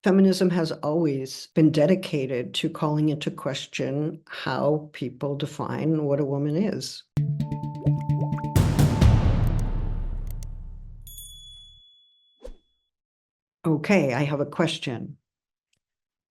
Feminism has always been dedicated to calling into question how people define what a woman is. Okay, I have a question.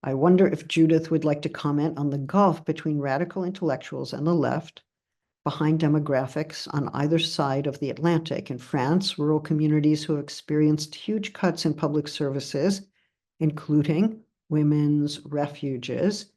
I wonder if Judith would like to comment on the gulf between radical intellectuals and the left behind demographics on either side of the Atlantic. In France, rural communities who have experienced huge cuts in public services, including women's refuges,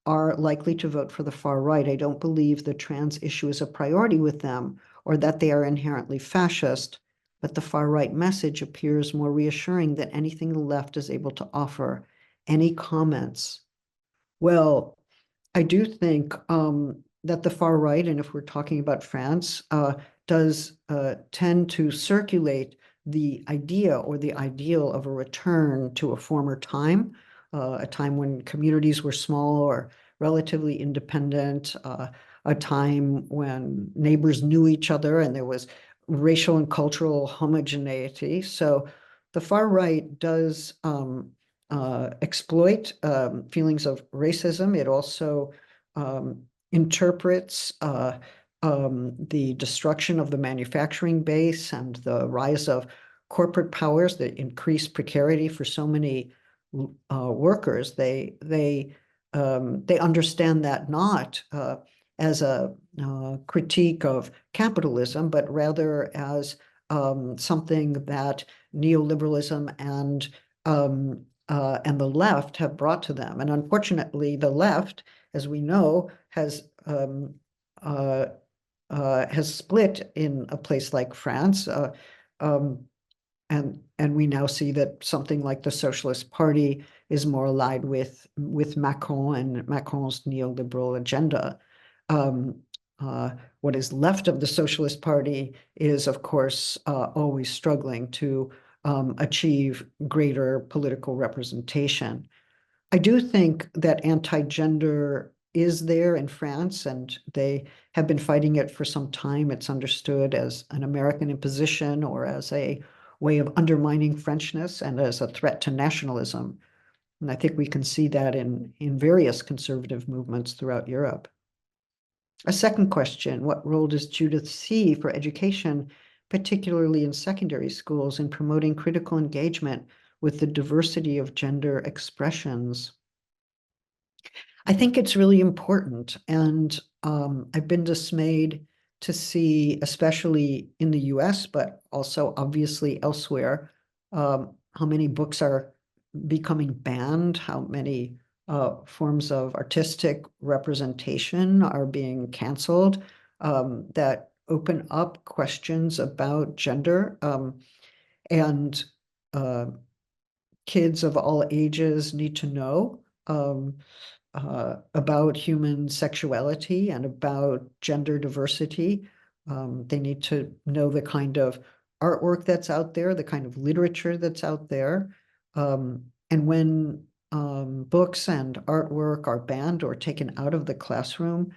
are likely to vote for the far right. I don't believe the trans issue is a priority with them or that they are inherently fascist, but the far right message appears more reassuring than anything the left is able to offer. Any comments? Well, I do think that the far right, and if we're talking about France, does tend to circulate the idea or the ideal of a return to a former time, a time when communities were small or relatively independent, a time when neighbors knew each other and there was racial and cultural homogeneity. So the far right does exploit feelings of racism. It also interprets the destruction of the manufacturing base and the rise of corporate powers that increase precarity for so many workers. They understand that not as a critique of capitalism, but rather as something that neoliberalism and the left have brought to them. And unfortunately, the left, as we know, has split in a place like France. And we now see that something like the Socialist Party is more allied with Macron and Macron's neoliberal agenda. What is left of the Socialist Party is, of course, always struggling to achieve greater political representation. I do think that anti-gender is there in France, and they have been fighting it for some time. It's understood as an American imposition or as a way of undermining Frenchness and as a threat to nationalism. And I think we can see that in various conservative movements throughout Europe. A second question, what role does Judith see for education, particularly in secondary schools, in promoting critical engagement with the diversity of gender expressions? I think it's really important, and I've been dismayed to see, especially in the US, but also obviously elsewhere, how many books are becoming banned, how many forms of artistic representation are being canceled that open up questions about gender. And kids of all ages need to know about human sexuality and about gender diversity. They need to know the kind of artwork that's out there, the kind of literature that's out there. And when books and artwork are banned or taken out of the classroom,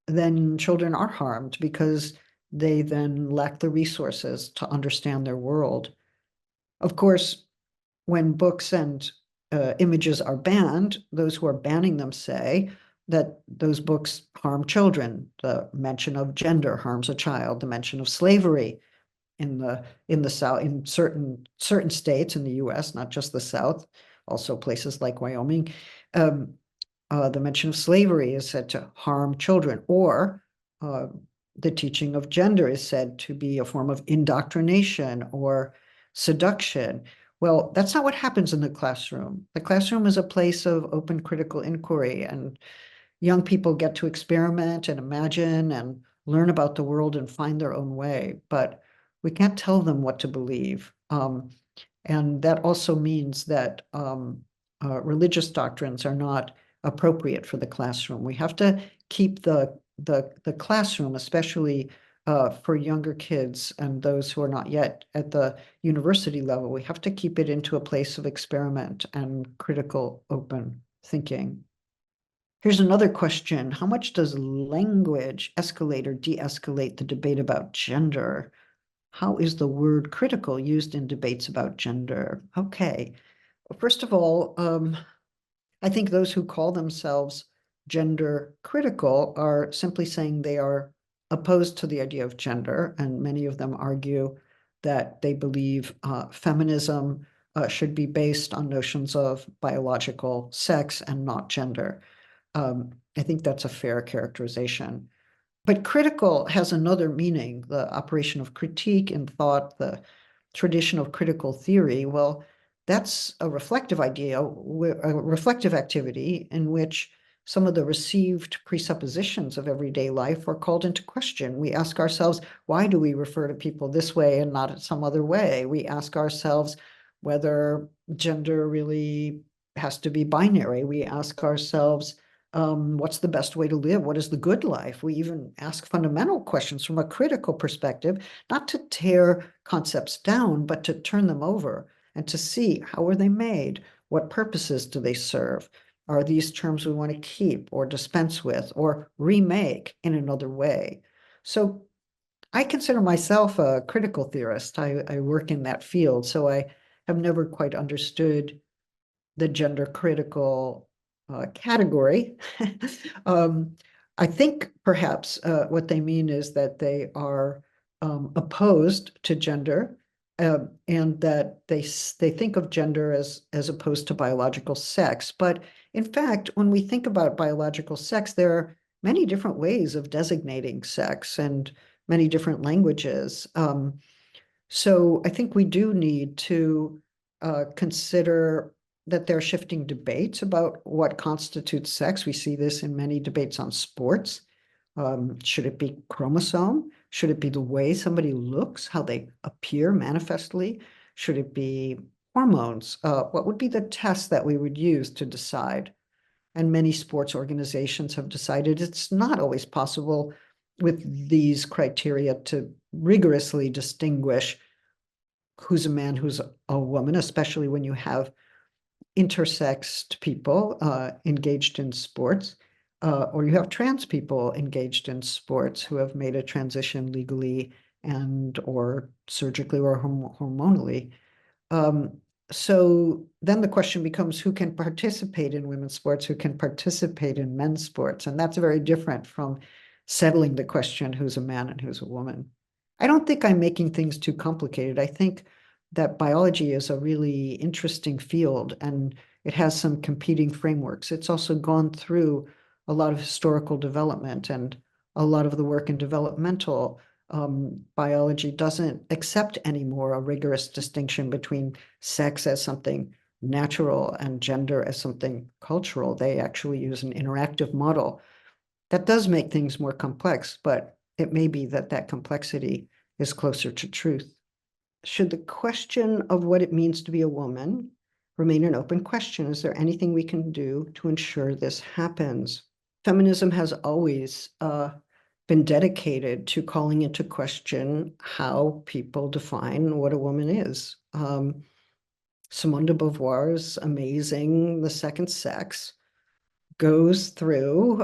then children are harmed because they then lack the resources to understand their world. Of course, when books and images are banned, those who are banning them say that those books harm children. The mention of gender harms a child. The mention of slavery in the South, in certain states in the U.S., not just the South, also places like Wyoming, the mention of slavery is said to harm children, or the teaching of gender is said to be a form of indoctrination or seduction. Well, that's not what happens in the classroom. The classroom is a place of open critical inquiry, and young people get to experiment and imagine and learn about the world and find their own way. But we can't tell them what to believe. And that also means that religious doctrines are not appropriate for the classroom. We have to keep the classroom, especially for younger kids and those who are not yet at the university level, we have to keep it into a place of experiment and critical, open thinking. Here's another question. How much does language escalate or de-escalate the debate about gender? How is the word critical used in debates about gender? Okay. Well, first of all, I think those who call themselves gender critical are simply saying they are opposed to the idea of gender, and many of them argue that they believe feminism should be based on notions of biological sex and not gender. I think that's a fair characterization. But critical has another meaning, the operation of critique in thought, the tradition of critical theory. Well, that's a reflective idea, a reflective activity in which some of the received presuppositions of everyday life are called into question. We ask ourselves, why do we refer to people this way and not some other way? We ask ourselves whether gender really has to be binary. We ask ourselves, what's the best way to live? What is the good life? We even ask fundamental questions from a critical perspective, not to tear concepts down, but to turn them over and to see how are they made? What purposes do they serve? Are these terms we want to keep or dispense with or remake in another way? So I consider myself a critical theorist. I work in that field, so I have never quite understood the gender critical category. um, I think perhaps what they mean is that they are opposed to gender, and that they think of gender as opposed to biological sex. But in fact, when we think about biological sex, there are many different ways of designating sex and many different languages. So I think we do need to consider that there are shifting debates about what constitutes sex. We see this in many debates on sports. Should it be chromosome? Should it be the way somebody looks, how they appear manifestly? Should it be hormones? What would be the test that we would use to decide? And many sports organizations have decided it's not always possible with these criteria to rigorously distinguish who's a man, who's a woman, especially when you have intersexed people engaged in sports, or you have trans people engaged in sports who have made a transition legally and or surgically or hormonally. Um, so then the question becomes who can participate in women's sports, who can participate in men's sports, and that's very different from settling the question who's a man and who's a woman. I don't think I'm making things too complicated. I think that biology is a really interesting field and it has some competing frameworks. It's also gone through a lot of historical development, and a lot of the work in developmental biology doesn't accept anymore a rigorous distinction between sex as something natural and gender as something cultural. They actually use an interactive model. That does make things more complex, but it may be that that complexity is closer to truth. Should the question of what it means to be a woman remain an open question? Is there anything we can do to ensure this happens? Feminism has always been dedicated to calling into question how people define what a woman is. Simone de Beauvoir's amazing The Second Sex goes through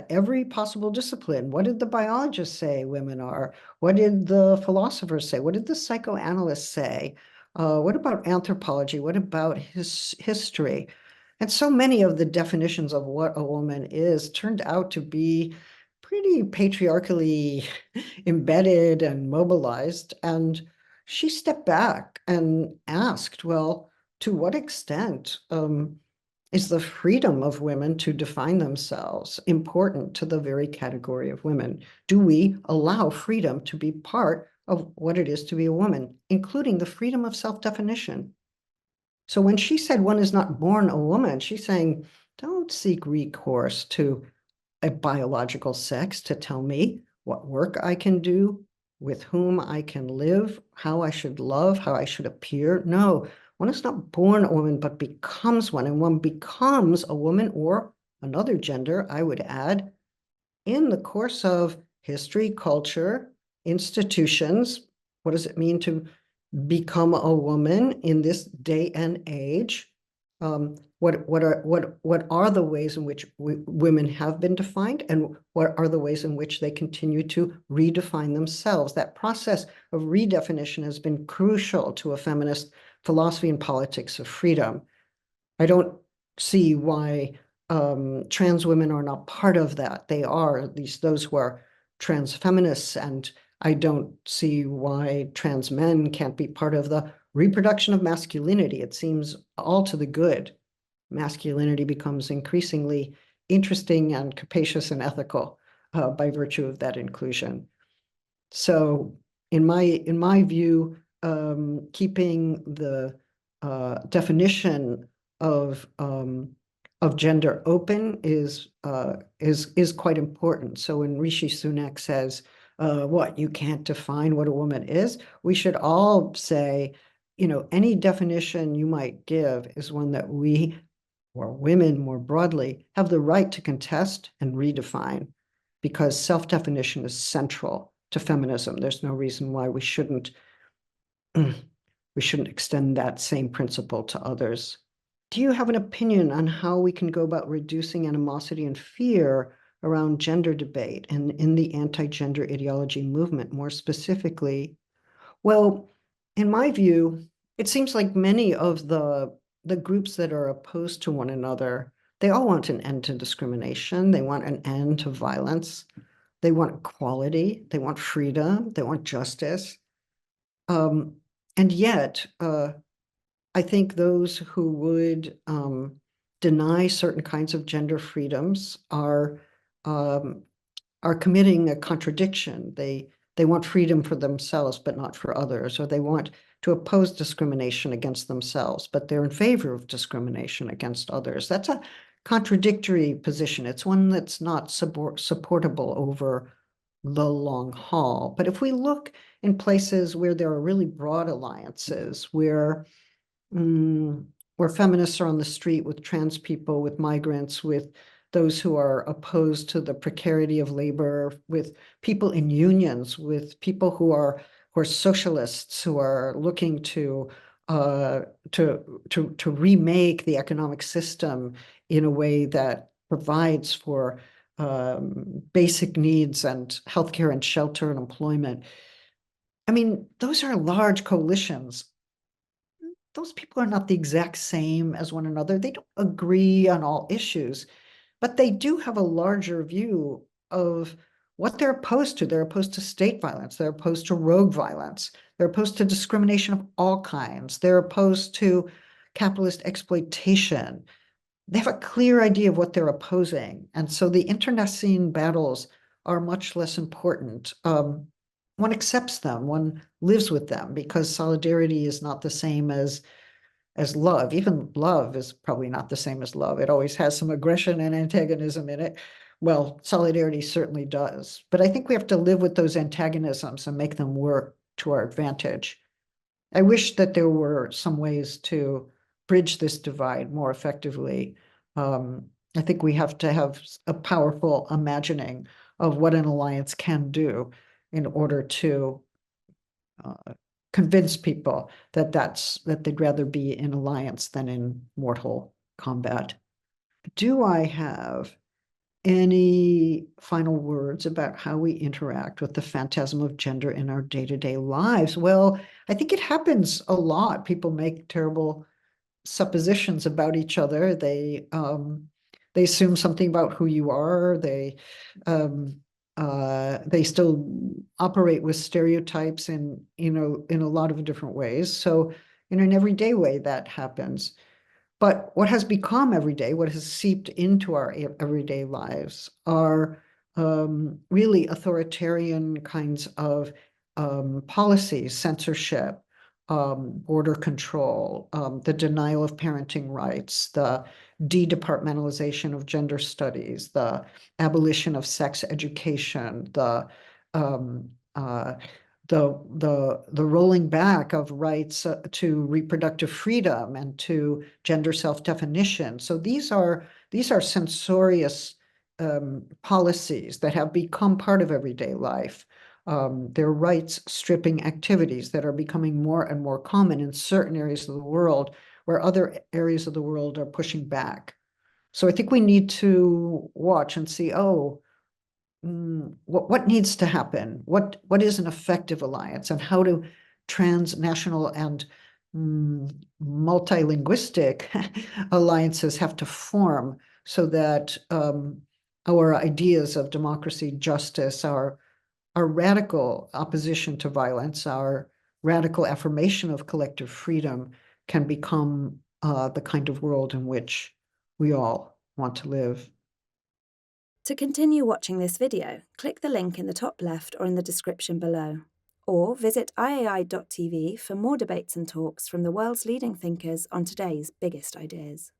every possible discipline. What did the biologists say women are? What did the philosophers say? What did the psychoanalysts say? What about anthropology? What about history? And so many of the definitions of what a woman is turned out to be pretty patriarchally embedded and mobilized. And she stepped back and asked, well, to what extent is the freedom of women to define themselves important to the very category of women? Do we allow freedom to be part of what it is to be a woman, including the freedom of self-definition? So when she said one is not born a woman, she's saying, don't seek recourse to a biological sex to tell me what work I can do, with whom I can live, how I should love, how I should appear. No, one is not born a woman, but becomes one, and one becomes a woman or another gender, I would add, in the course of history, culture, institutions. What does it mean to become a woman in this day and age? What are the ways in which women have been defined, and what are the ways in which they continue to redefine themselves? That process of redefinition has been crucial to a feminist philosophy and politics of freedom. I don't see why trans women are not part of that. They are, at least those who are trans feminists, and I don't see why trans men can't be part of the reproduction of masculinity. It seems all to the good. Masculinity becomes increasingly interesting and capacious and ethical by virtue of that inclusion. So in my view, keeping the definition of gender open is quite important. So when Rishi Sunak says, "What, you can't define what a woman is," we should all say, any definition you might give is one that we, or women more broadly, have the right to contest and redefine, because self-definition is central to feminism. There's no reason why we shouldn't extend that same principle to others. Do you have an opinion on how we can go about reducing animosity and fear around gender debate and in the anti-gender ideology movement more specifically? Well, in my view, it seems like many of the groups that are opposed to one another, they all want an end to discrimination. They want an end to violence. They want equality. They want freedom. They want justice. And yet, I think those who would deny certain kinds of gender freedoms um, are committing a contradiction. They want freedom for themselves, but not for others, or they want to oppose discrimination against themselves, but they're in favor of discrimination against others. That's a contradictory position. It's one that's not supportable over the long haul. But if we look in places where there are really broad alliances, where feminists are on the street with trans people, with migrants, with those who are opposed to the precarity of labor, with people in unions, with people who are socialists, who are looking to remake the economic system in a way that provides for basic needs and healthcare and shelter and employment. I mean, those are large coalitions. Those people are not the exact same as one another. They don't agree on all issues, but they do have a larger view of what they're opposed to. They're opposed to state violence. They're opposed to rogue violence. They're opposed to discrimination of all kinds. They're opposed to capitalist exploitation. They have a clear idea of what they're opposing. And so the internecine battles are much less important. One accepts them, one lives with them, because solidarity is not the same as love. Even love is probably not the same as love. It always has some aggression and antagonism in it. Well, solidarity certainly does. But I think we have to live with those antagonisms and make them work to our advantage. I wish that there were some ways to bridge this divide more effectively. I think we have to have a powerful imagining of what an alliance can do in order to convince people that they'd rather be in alliance than in mortal combat. Do I have any final words about how we interact with the phantasm of gender in our day-to-day lives? Well, I think it happens a lot. People make terrible suppositions about each other. They assume something about who you are. They still operate with stereotypes in a lot of different ways. So in an everyday way, that happens. But what has become everyday, what has seeped into our everyday lives, are really authoritarian kinds of policies, censorship, border control, the denial of parenting rights, the de-departmentalization of gender studies, the abolition of sex education, um, uh, the rolling back of rights to reproductive freedom and to gender self-definition. So these are censorious policies that have become part of everyday life. They're rights stripping activities that are becoming more and more common in certain areas of the world where other areas of the world are pushing back. So I think we need to watch and see, what needs to happen? What is an effective alliance, and how do transnational and multilinguistic alliances have to form so that our ideas of democracy, justice, our radical opposition to violence, our radical affirmation of collective freedom can become the kind of world in which we all want to live. To continue watching this video, click the link in the top left or in the description below, or visit iai.tv for more debates and talks from the world's leading thinkers on today's biggest ideas.